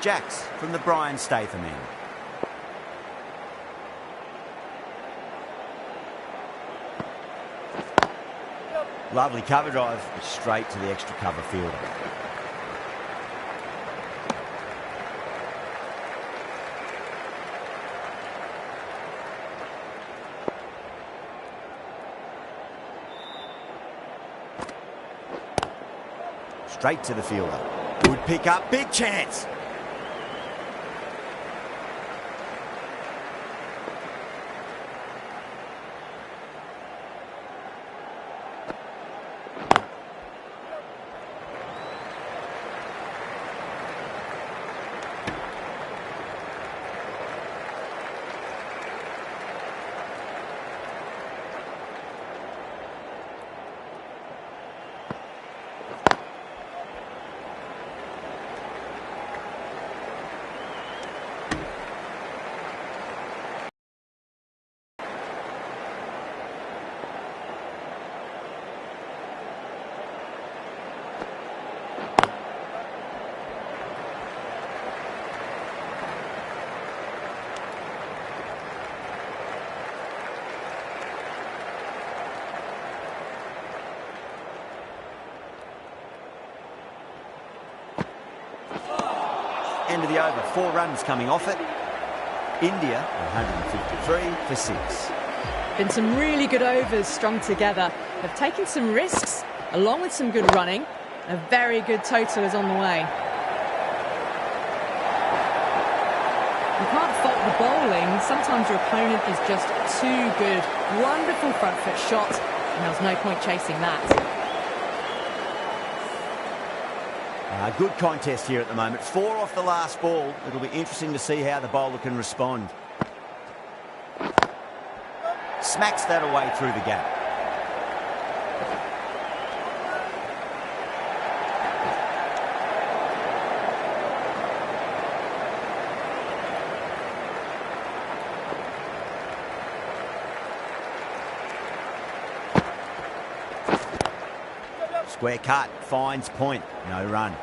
Jacks from the Brian Statham end. Lovely cover drive, straight to the extra cover fielder. Straight to the fielder. Good pick up, big chance. End of the over, 4 runs coming off it. India 153 for 6. Been some really good overs strung together. They've taken some risks along with some good running. A very good total is on the way. You can't fault the bowling. Sometimes your opponent is just too good. Wonderful front foot shot, and there was no point chasing that. Good contest here at the moment. 4 off the last ball. It'll be interesting to see how the bowler can respond. Smacks that away through the gap. Square cut, finds point, no run.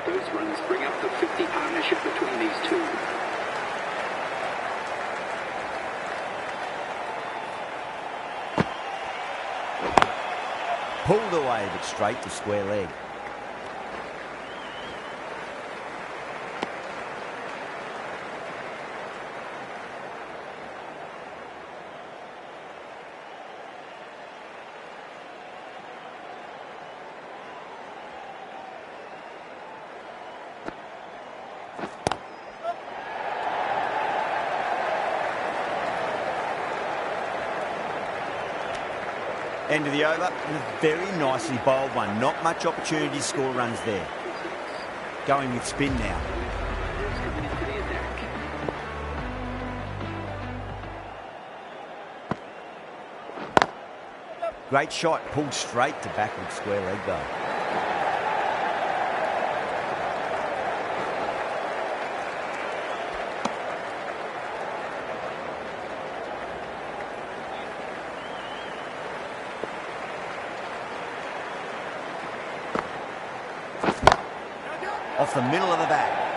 Those runs bring up the 50 partnership between these two. Pulled away, but straight to square leg. End of the over, and a very nicely bowled one. Not much opportunity to score runs there. Going with spin now. Great shot, pulled straight to backward square leg though. Off the middle of the bat.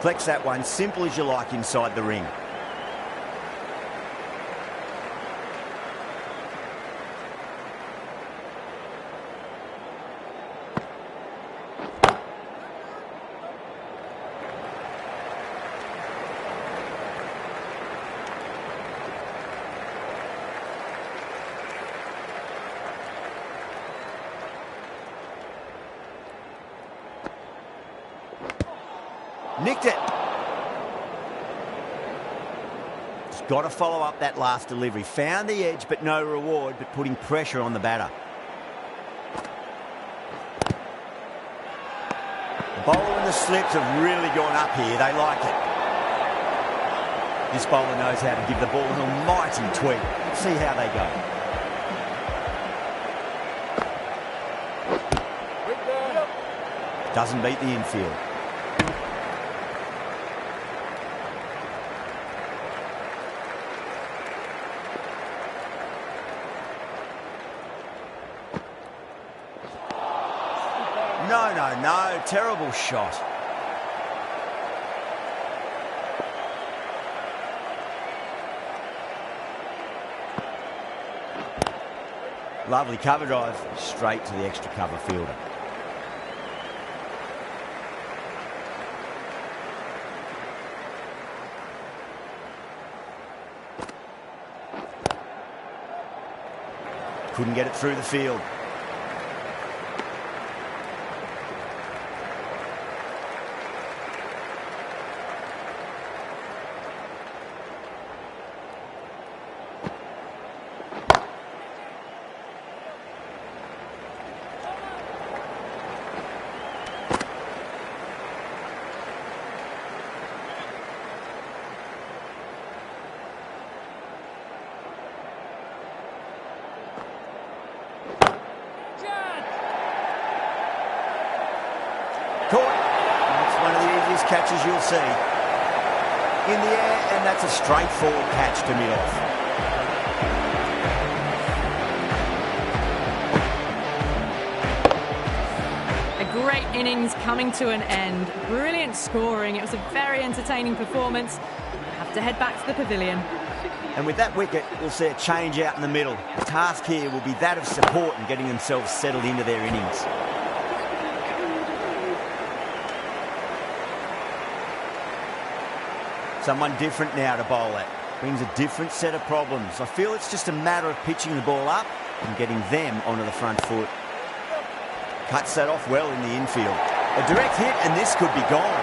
Flex that one, simple as you like inside the ring. Nicked it. got to follow up that last delivery. Found the edge, but no reward, but putting pressure on the batter. The bowler and the slips have really gone up here. They like it. This bowler knows how to give the ball an almighty tweak. Let's see how they go. Doesn't beat the infield. No. Terrible shot. Lovely cover drive straight to the extra cover fielder. Couldn't get it through the field. Catches you'll see in the air, and that's a straightforward catch to mid-off. A great innings coming to an end. Brilliant scoring. It was a very entertaining performance. I have to head back to the pavilion. And with that wicket, we'll see a change out in the middle. The task here will be that of support and getting themselves settled into their innings. Someone different now to bowl at. Brings a different set of problems. I feel it's just a matter of pitching the ball up and getting them onto the front foot. Cuts that off well in the infield. A direct hit and this could be gone.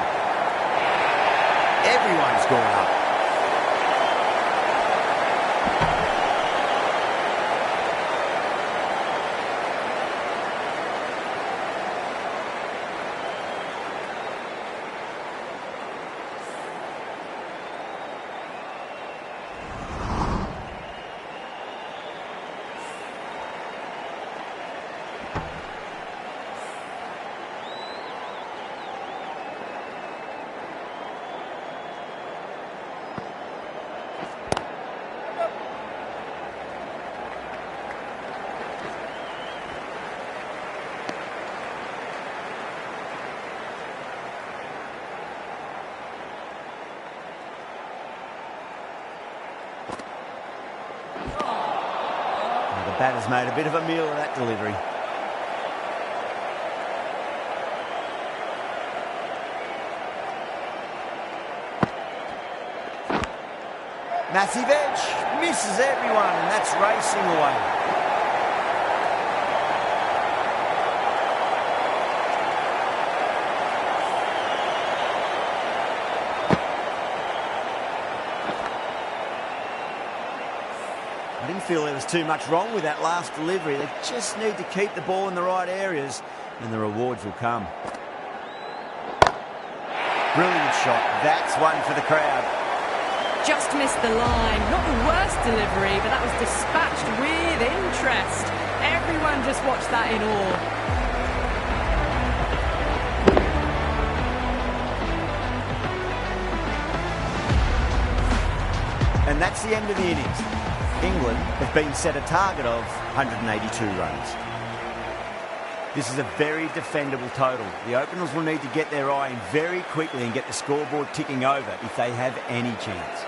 Everyone's gone up. Batter's made a bit of a meal of that delivery. Massive edge, misses everyone, and that's racing away. I didn't feel there was too much wrong with that last delivery. They just need to keep the ball in the right areas and the rewards will come. Brilliant shot. That's one for the crowd. Just missed the line. Not the worst delivery, but that was dispatched with interest. Everyone just watched that in awe. And that's the end of the innings. England have been set a target of 182 runs. This is a very defendable total. The openers will need to get their eye in very quickly and get the scoreboard ticking over if they have any chance.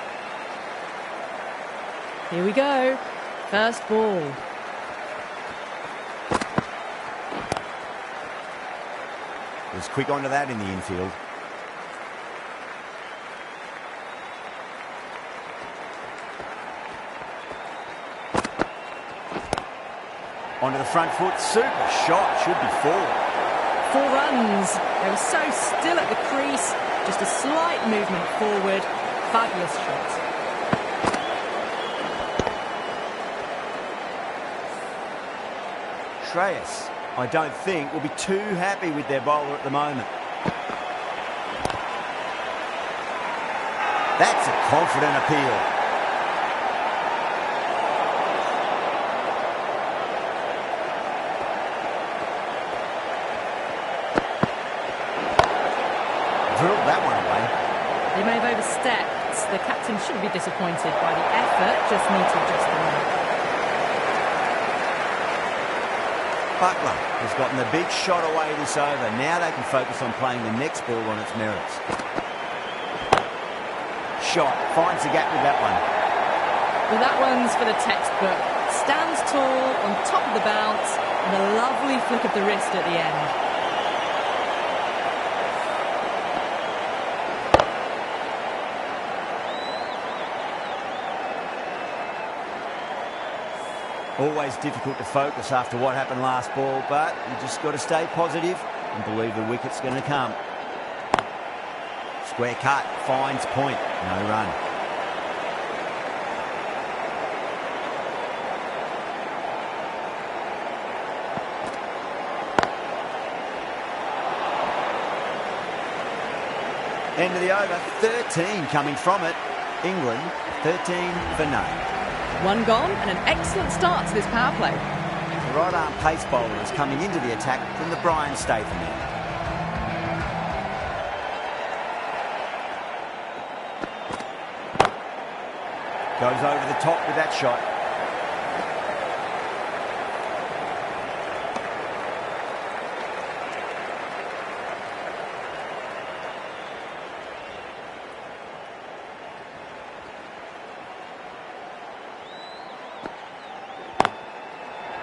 Here we go. First ball. Was quick onto that in the infield. Onto the front foot, super shot, should be 4. 4 runs. They were so still at the crease, just a slight movement forward. Fabulous shot. Australis, I don't think, will be too happy with their bowler at the moment. That's a confident appeal. Drilled that one away. They may have overstepped. The captain shouldn't be disappointed by the effort, just need to adjust the mark. Butler has gotten the big shot away this over. Now they can focus on playing the next ball on its merits. Shot, finds the gap with that one. Well, that one's for the textbook. Stands tall, on top of the bounce, and a lovely flick of the wrist at the end. Always difficult to focus after what happened last ball, but you just got to stay positive and believe the wicket's going to come. Square cut, finds point, no run. End of the over, 13 coming from it. England, 13 for none. One gone and an excellent start to this power play. The right arm pace bowler is coming into the attack from the Brian Statham end. Goes over the top with that shot.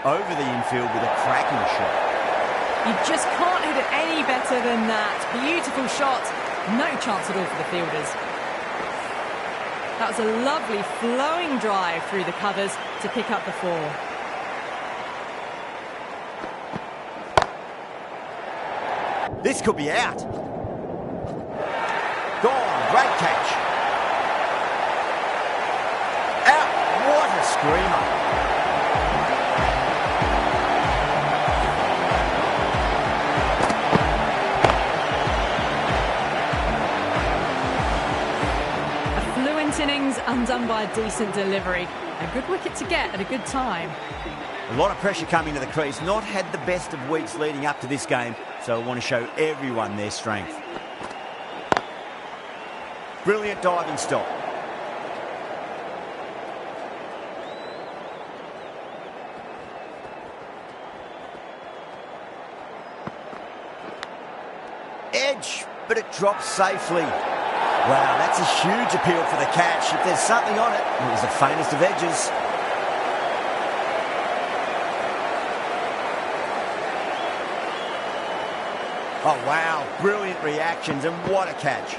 Over the infield with a cracking shot. You just can't hit it any better than that. Beautiful shot. No chance at all for the fielders. That was a lovely flowing drive through the covers to pick up the 4. This could be out. Gone. Great catch. Out. What a screamer. Innings undone by a decent delivery. A good wicket to get at a good time. A lot of pressure coming to the crease. Not had the best of weeks leading up to this game, so I want to show everyone their strength. Brilliant diving stop. Edge, but it drops safely. Wow, that's a huge appeal for the catch. If there's something on it, it was the faintest of edges. Oh, wow, brilliant reactions, and what a catch.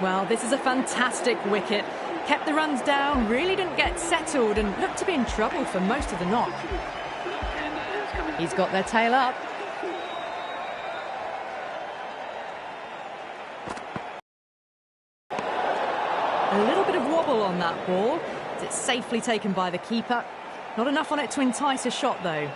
Well, this is a fantastic wicket. Kept the runs down, really didn't get settled, and looked to be in trouble for most of the knock. He's got their tail up. A little bit of wobble on that ball. It's safely taken by the keeper. Not enough on it to entice a shot, though.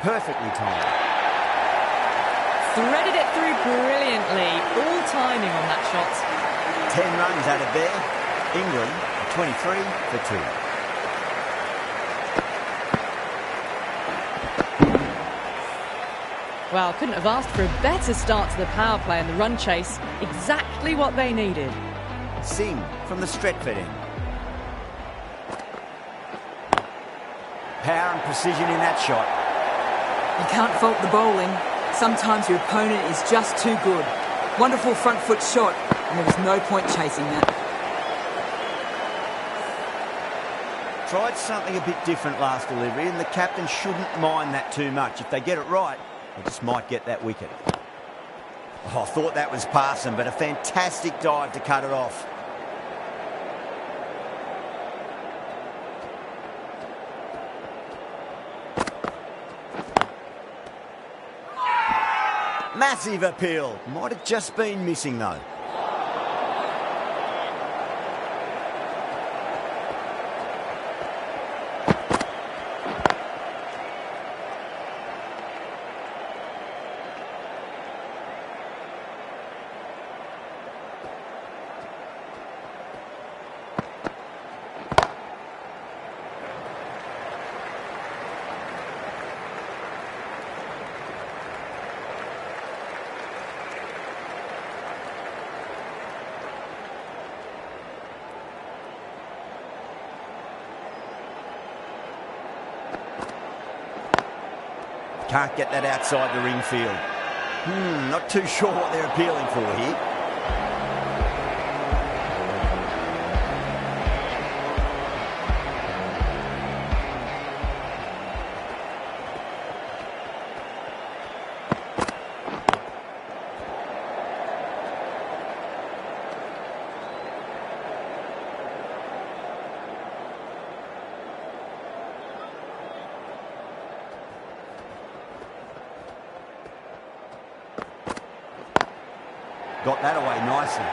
Perfectly timed. Threaded it through brilliantly. All timing on that shot. 10 runs out of there. England, 23 for 2. Well, couldn't have asked for a better start to the power play and the run chase. Exactly what they needed. Singh from the Stretford end. Power and precision in that shot. You can't fault the bowling. Sometimes your opponent is just too good. Wonderful front foot shot, and there was no point chasing that. Tried something a bit different last delivery, and the captain shouldn't mind that too much. If they get it right, they just might get that wicket. Oh, I thought that was passing, but a fantastic dive to cut it off. Massive appeal. Might have just been missing though. Can't get that outside the ring field. Not too sure what they're appealing for here. Got that away nicely.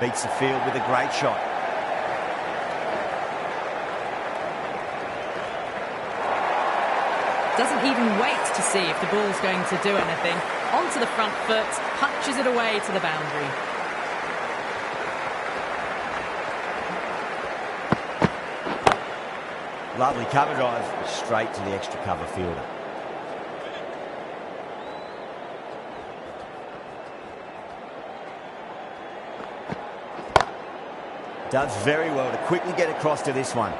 Beats the field with a great shot. Doesn't even wait to see if the ball's going to do anything. Onto the front foot, punches it away to the boundary. Lovely cover drive, straight to the extra cover fielder. Does very well to quickly get across to this one.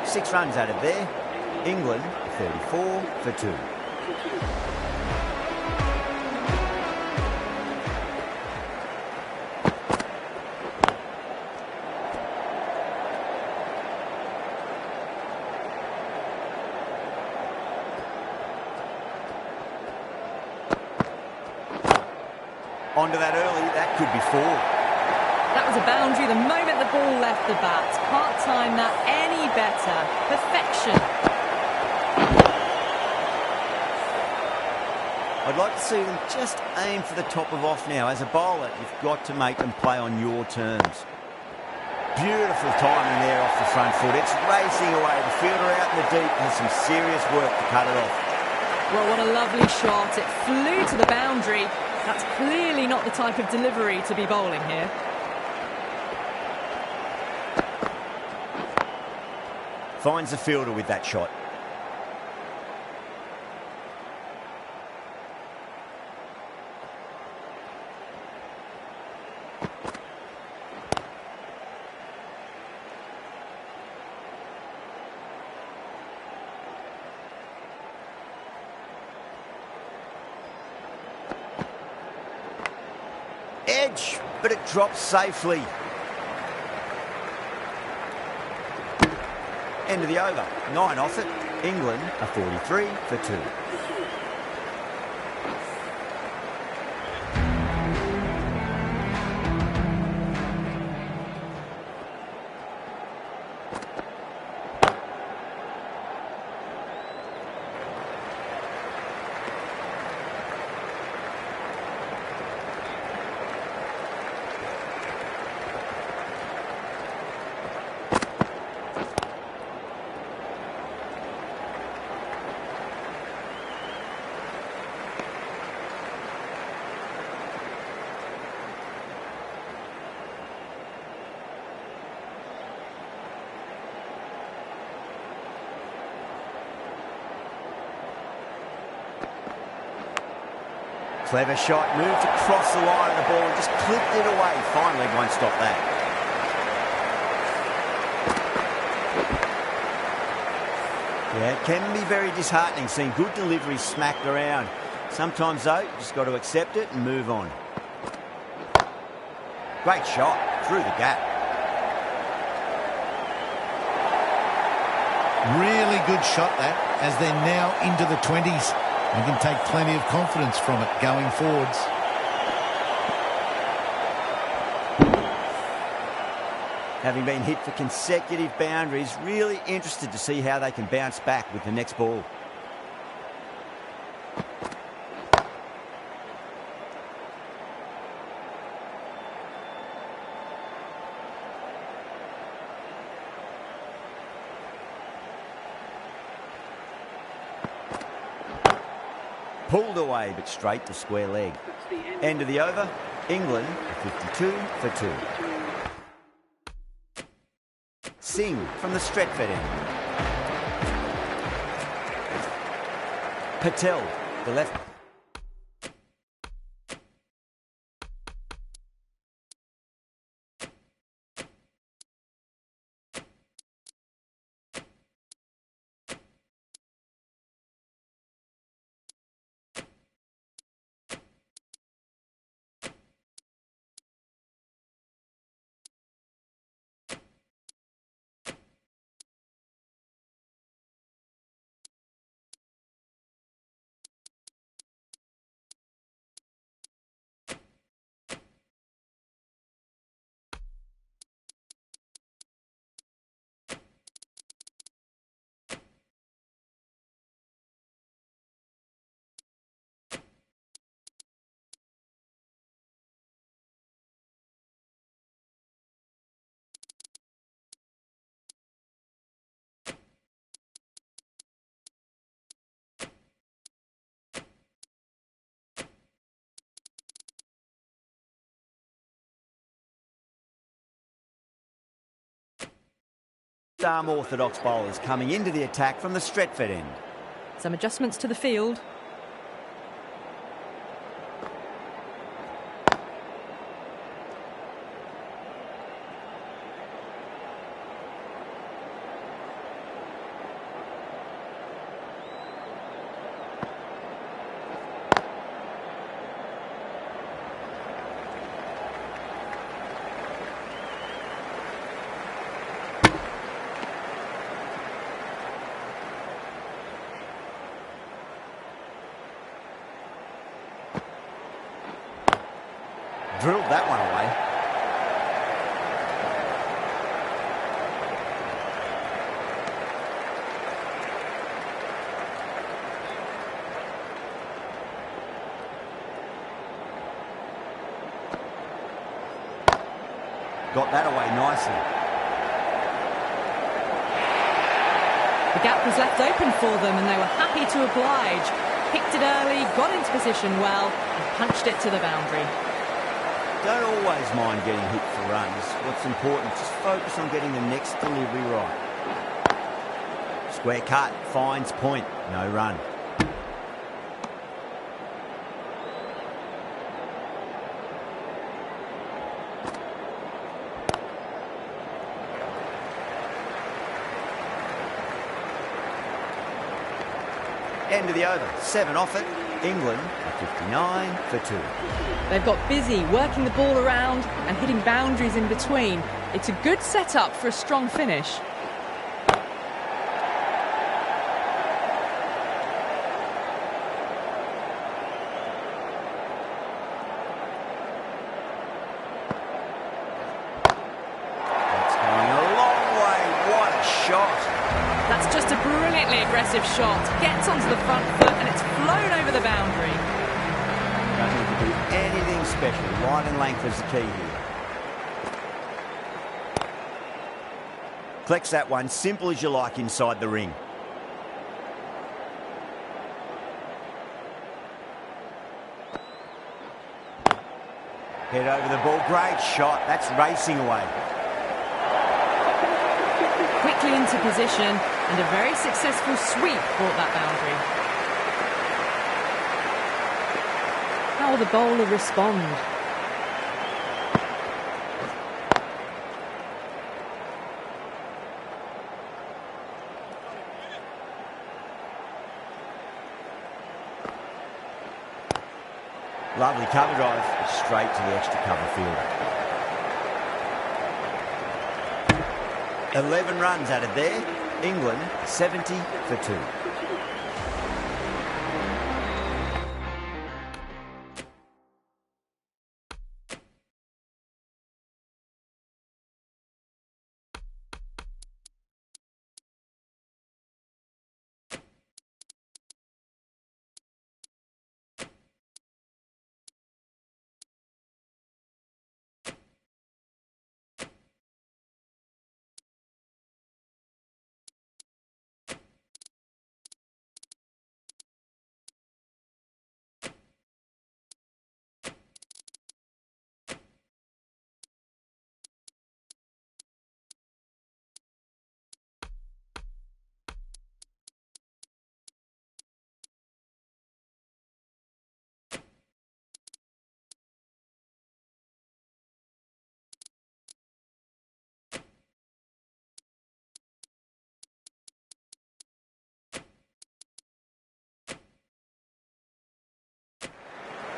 Six runs out of there. England 34 for 2. Onto that early, that could be 4. That was a boundary the moment the ball left the bat. Can't time that any better. Perfection. I'd like to see them just aim for the top of off now. As a bowler, you've got to make them play on your terms. Beautiful timing there off the front foot. It's racing away. The fielder out in the deep has some serious work to cut it off. Well, what a lovely shot. It flew to the boundary. That's clearly not the type of delivery to be bowling here. Finds the fielder with that shot. Edge, but it drops safely. End of the over. 9 off it. England are 43 for 2. Clever shot, moved across the line of the ball, just clipped it away. Finally won't stop that. Yeah, it can be very disheartening seeing good deliveries smacked around. Sometimes, though, you just got to accept it and move on. Great shot through the gap. Really good shot that, as they're now into the 20s. They can take plenty of confidence from it going forwards. Having been hit for consecutive boundaries, really interested to see how they can bounce back with the next ball. Pulled away, but straight to square leg. End of the over. England 52 for 2. Singh from the Stretford end. Patel, the left. Arm orthodox bowlers coming into the attack from the Stretford end. Some adjustments to the field. Drilled that one away. Got that away nicely. The gap was left open for them and they were happy to oblige. Picked it early, got into position well, and punched it to the boundary. Don't always mind getting hit for runs. What's important, just focus on getting the next delivery right. Square cut, finds point, no run. End of the over, 7 off it. England are 59 for 2. They've got busy working the ball around and hitting boundaries in between. It's a good setup for a strong finish. That's going a long way. What a shot. That's just a brilliantly aggressive shot. Gets onto the front foot and it's flown over the boundary. Don't need to do anything special. Line and length is the key here. Collects that one, simple as you like, inside the ring. Head over the ball, great shot. That's racing away. Quickly into position and a very successful sweep brought that boundary. How will the bowler respond? Lovely cover drive, straight to the extra cover fielder. 11 runs added there. England 70 for 2.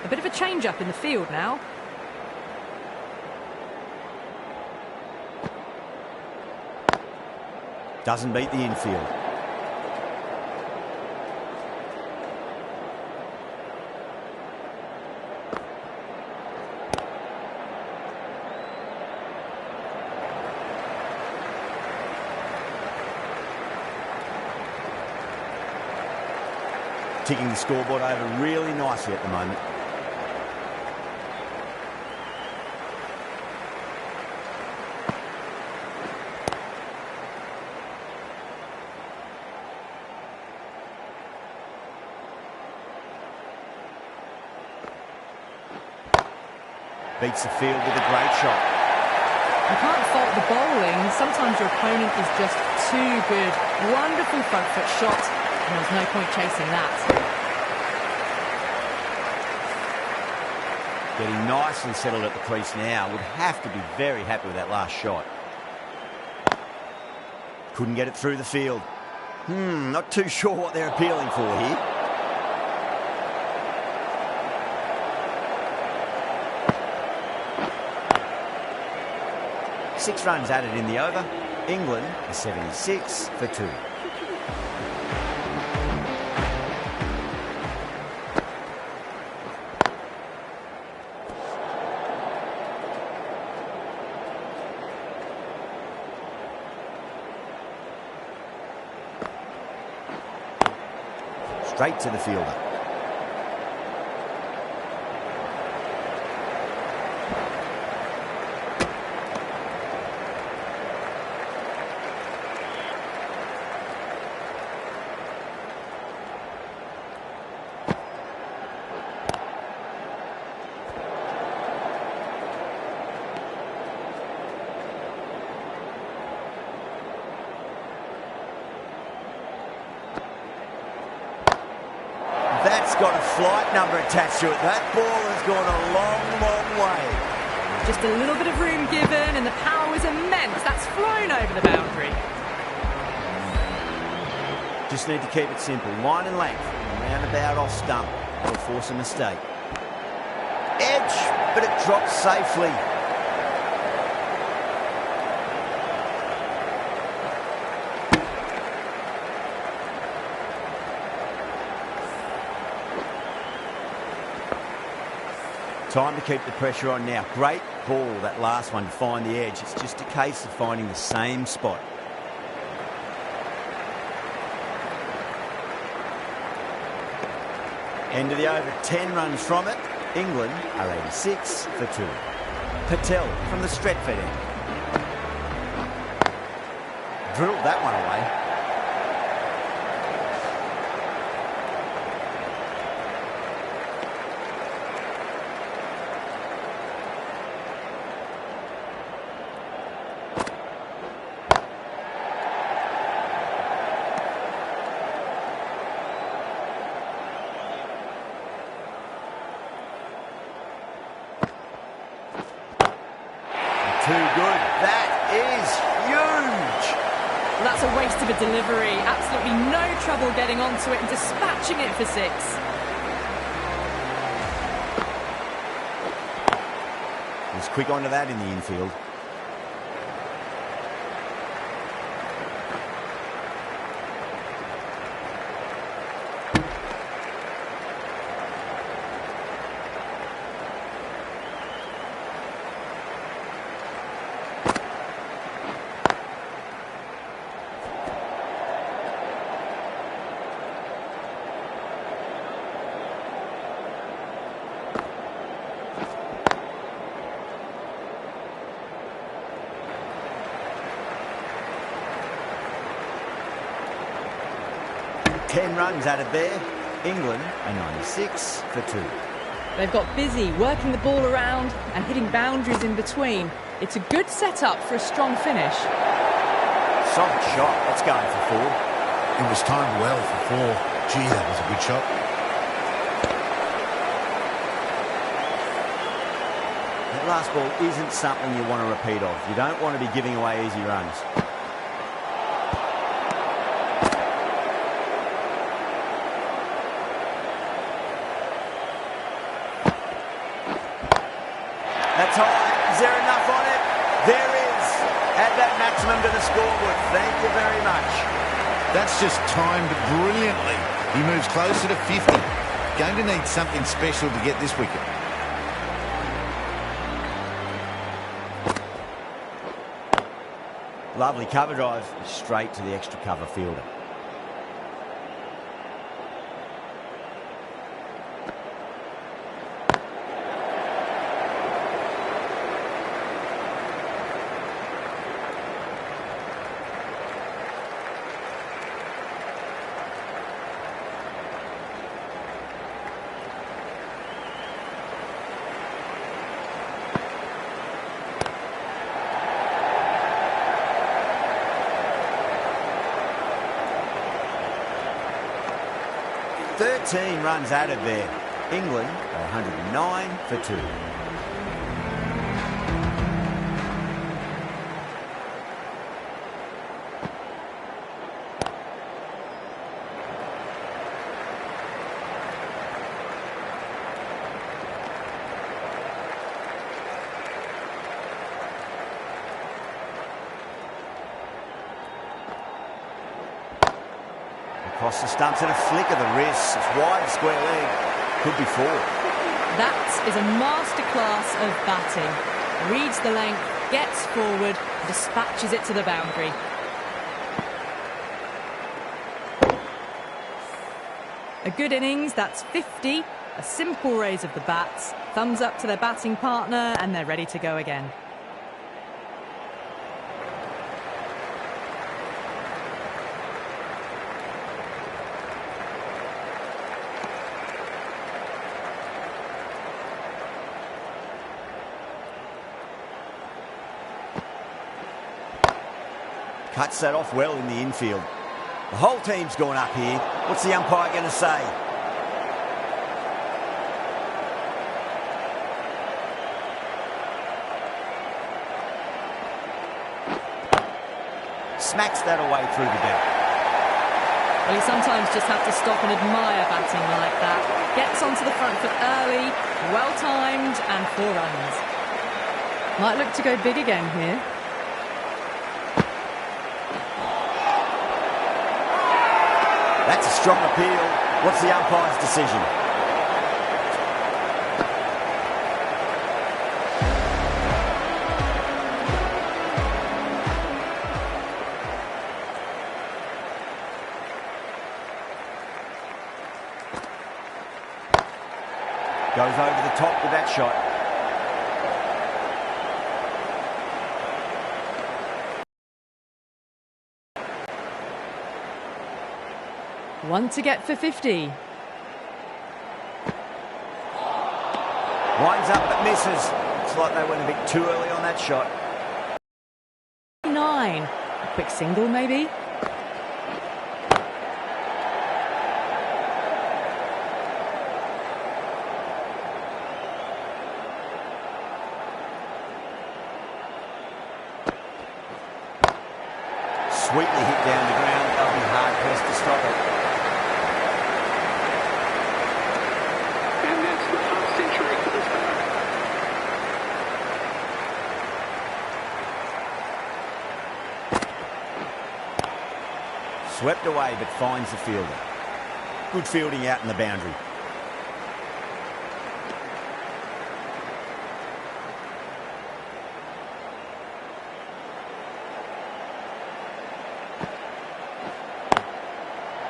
A bit of a change-up in the field now. Doesn't beat the infield. Ticking the scoreboard over really nicely at the moment. Beats the field with a great shot. You can't fault the bowling. Sometimes your opponent is just too good. Wonderful front foot shot, and there's no point chasing that. Getting nice and settled at the crease now. Would have to be very happy with that last shot. Couldn't get it through the field. Not too sure what they're appealing for here. Six runs added in the over. England are 76 for 2. Straight to the fielder. That's got a flight number attached to it. That ball has gone a long, long way. Just a little bit of room given, and the power was immense. That's flown over the boundary. Just need to keep it simple. Line and length. Roundabout off stump. Will force a mistake. Edge, but it drops safely. Time to keep the pressure on now. Great ball, that last one, to find the edge. It's just a case of finding the same spot. End of the over, 10 runs from it. England are 86 for 2. Patel from the Stretford end. Drilled that one away. Too good. That is huge. Well, that's a waste of a delivery. Absolutely no trouble getting onto it and dispatching it for 6. He's quick onto that in the infield. Ten runs added there. England are 96 for 2. They've got busy working the ball around and hitting boundaries in between. It's a good setup for a strong finish. Solid shot. That's going for 4. It was timed well for 4. Gee, that was a good shot. That last ball isn't something you want to repeat of. You don't want to be giving away easy runs. That's high. Is there enough on it? There is. Add that maximum to the scoreboard. Thank you very much. That's just timed brilliantly. He moves closer to 50. Going to need something special to get this wicket. Lovely cover drive. Straight to the extra cover fielder. Thirteen runs added there. England are 109 for 2. Across the stumps and a flick of the wrist. It's wide, square leg. Could be 4. That is a masterclass of batting. Reads the length, gets forward, dispatches it to the boundary. A good innings, that's 50. A simple raise of the bats. Thumbs up to their batting partner and they're ready to go again. Cuts that off well in the infield. The whole team's gone up here. What's the umpire going to say? Smacks that away through the gap. Well, you sometimes just have to stop and admire batting like that. Gets onto the front foot early, well-timed, and 4 runs. Might look to go big again here. That's a strong appeal. What's the umpire's decision? Goes over the top with that shot. One to get for 50. Winds up but misses. Looks like they went a bit too early on that shot. 9. A quick single, maybe? Sweetly hit down the ground. They'll be hard pressed to stop it. And that's the half century for this batter. Swept away but finds the fielder. Good fielding out in the boundary.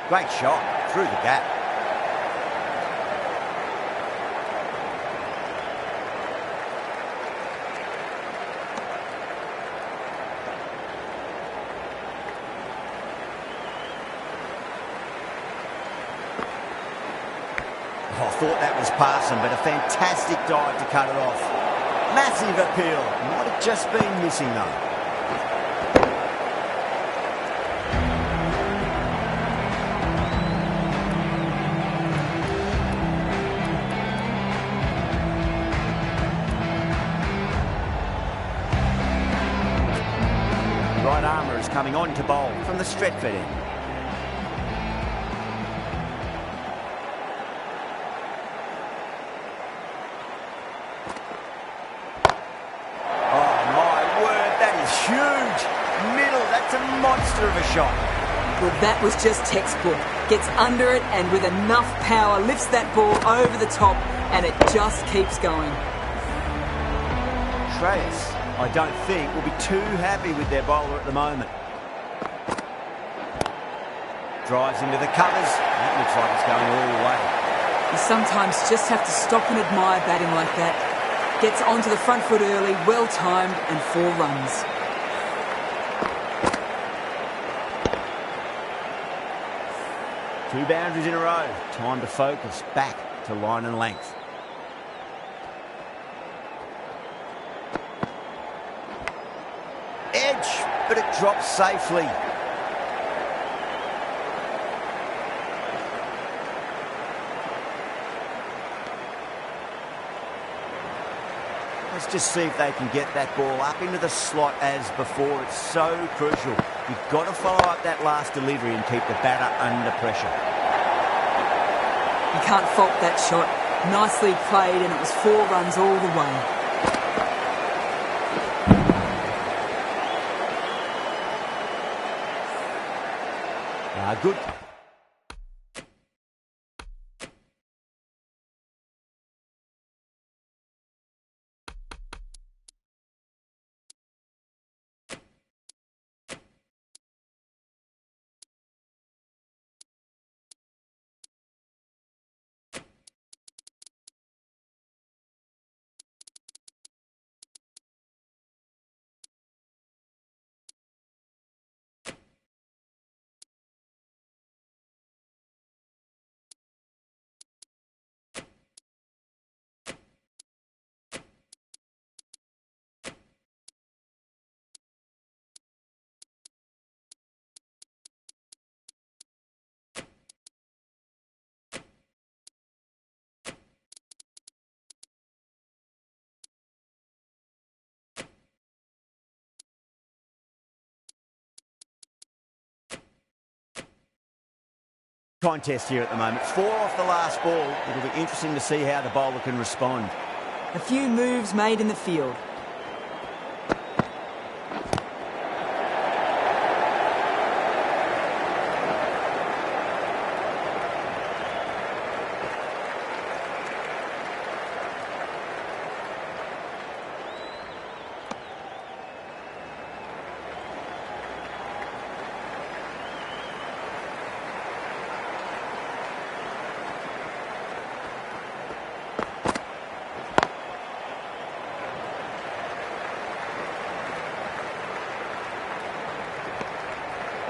Great shot through the gap. I thought that was passing, but a fantastic dive to cut it off. Massive appeal. Might have just been missing though. Right armour is coming on to bowl from the Stretford end. Huge middle, that's a monster of a shot. Well, that was just textbook. Gets under it and with enough power lifts that ball over the top and it just keeps going. Shreyas, I don't think, will be too happy with their bowler at the moment. Drives into the covers. That looks like it's going all the way. You sometimes just have to stop and admire batting like that. Gets onto the front foot early, well timed and 4 runs. Two boundaries in a row. Time to focus back to line and length. Edge, but it drops safely. Let's just see if they can get that ball up into the slot as before. It's so crucial. You've got to follow up that last delivery and keep the batter under pressure. You can't fault that shot. Nicely played and it was 4 runs all the way. Good. Contest here at the moment. 4 off the last ball. It'll be interesting to see how the bowler can respond. A few moves made in the field.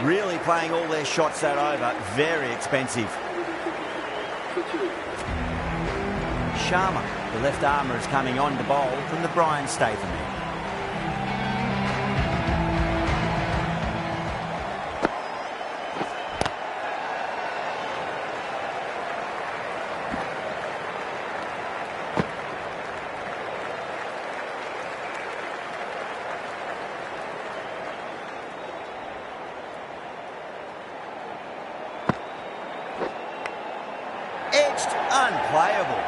Really playing all their shots that over. Very expensive. Sharma, the left armour, is coming on to bowl from the Brian Statham end. Edged, unplayable.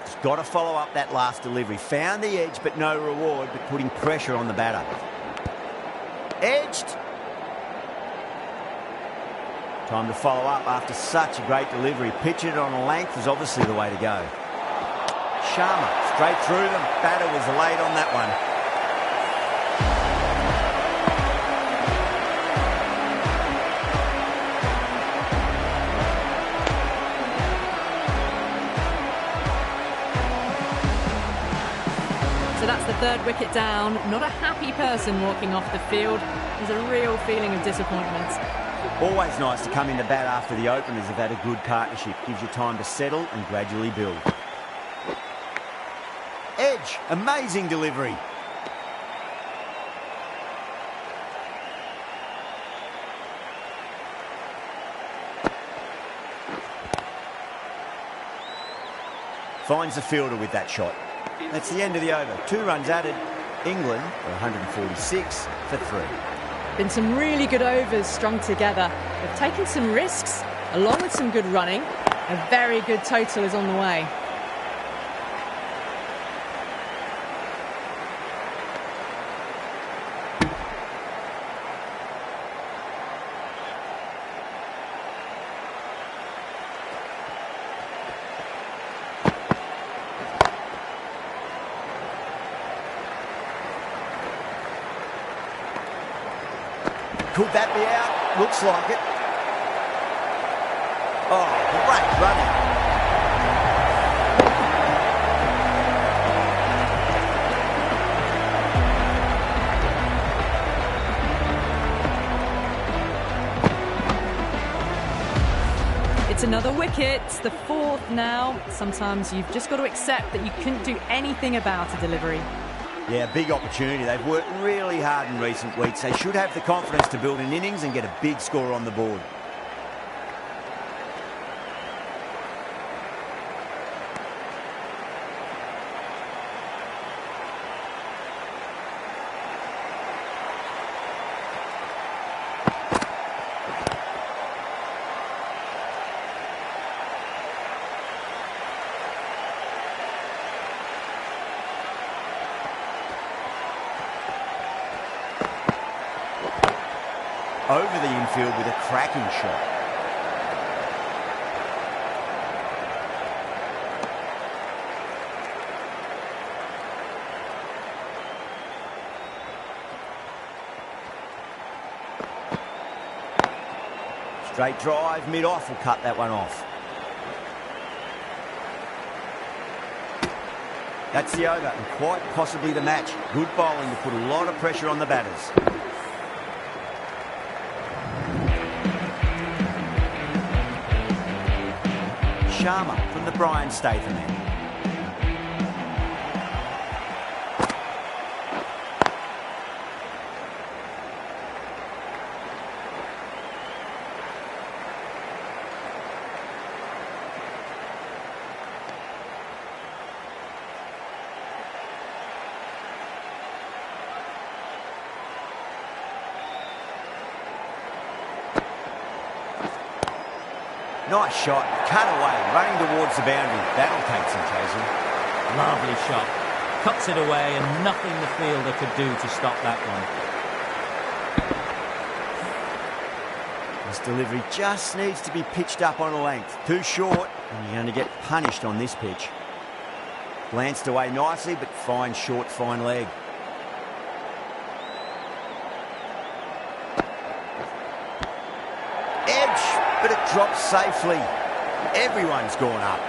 Just got to follow up that last delivery. Found the edge, but no reward, but putting pressure on the batter. Edged. Time to follow up after such a great delivery. Pitching it on a length is obviously the way to go. Sharma, straight through them. Batter was late on that one. So that's the third wicket down. Not a happy person walking off the field. There's a real feeling of disappointment. Always nice to come into bat after the openers have had a good partnership. Gives you time to settle and gradually build. Edge, amazing delivery. Finds the fielder with that shot. That's the end of the over. 2 runs added. England are 146 for 3. Been some really good overs strung together. They've taken some risks, along with some good running. A very good total is on the way. Could that be out? Looks like it. Oh, great running. It's another wicket. It's the 4th now. Sometimes you've just got to accept that you couldn't do anything about a delivery. Yeah, big opportunity. They've worked really hard in recent weeks. They should have the confidence to build an innings and get a big score on the board. Over the infield with a cracking shot. Straight drive, mid-off will cut that one off. That's the over and quite possibly the match. Good bowling to put a lot of pressure on the batters. Sharma from the Brian Statham end. Nice shot, cut away, running towards the boundary. That'll take some chasing. Lovely shot. Cuts it away and nothing the fielder could do to stop that one. This delivery just needs to be pitched up on a length. Too short, and you're going to get punished on this pitch. Glanced away nicely, but fine short, fine leg. But it drops safely. Everyone's gone up.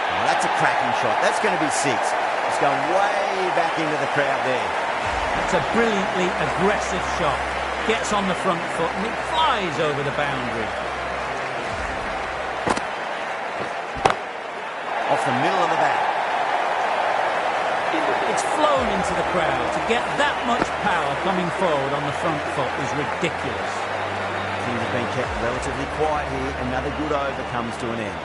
Oh, that's a cracking shot. That's going to be 6. It's going way back into the crowd there. It's a brilliantly aggressive shot. Gets on the front foot and it flies over the boundary. Off the middle of the bat. It's flown into the crowd. To get that much power coming forward on the front foot is ridiculous. things have been kept relatively quiet here. Another good over comes to an end.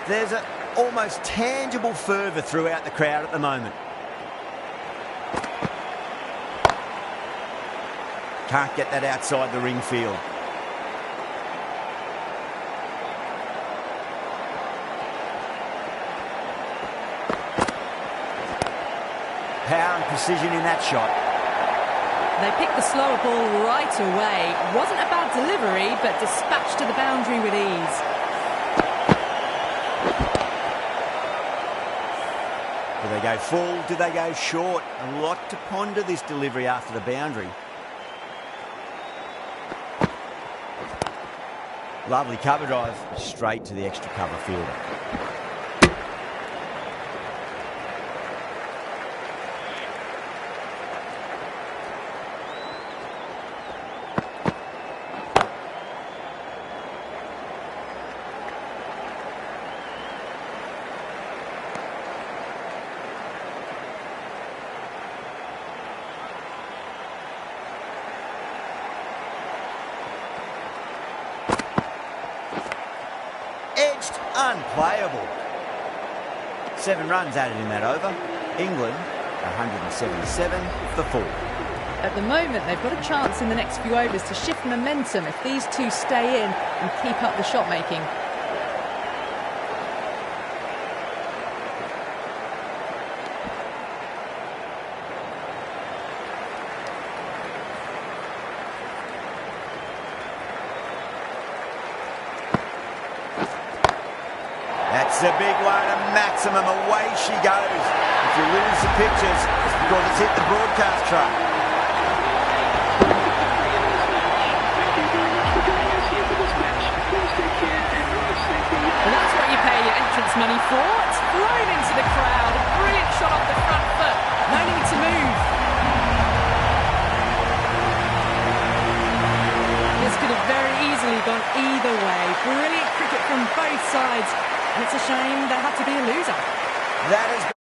There's an almost tangible fervour throughout the crowd at the moment. Can't get that outside the ring field. Power and precision in that shot. They picked the slower ball right away. Wasn't a bad delivery, but dispatched to the boundary with ease. Do they go full? Do they go short? A lot to ponder this delivery after the boundary. Lovely cover drive, straight to the extra cover fielder. Edged, unplayable. 7 runs added in that over. England, 177 for 4. At the moment, they've got a chance in the next few overs to shift momentum if these two stay in and keep up the shot making. That's a big one, a maximum. Away she goes. If you lose the pictures, it's because it's hit the broadcast truck. Thank you very much for joining us here for this match. Please take care and drive safely. Well, that's what you pay your entrance money for. It's flown into the crowd. A brilliant shot off the front foot. No need to move. This could have very easily gone either way. Brilliant cricket from both sides. And it's a shame there had to be a loser. That is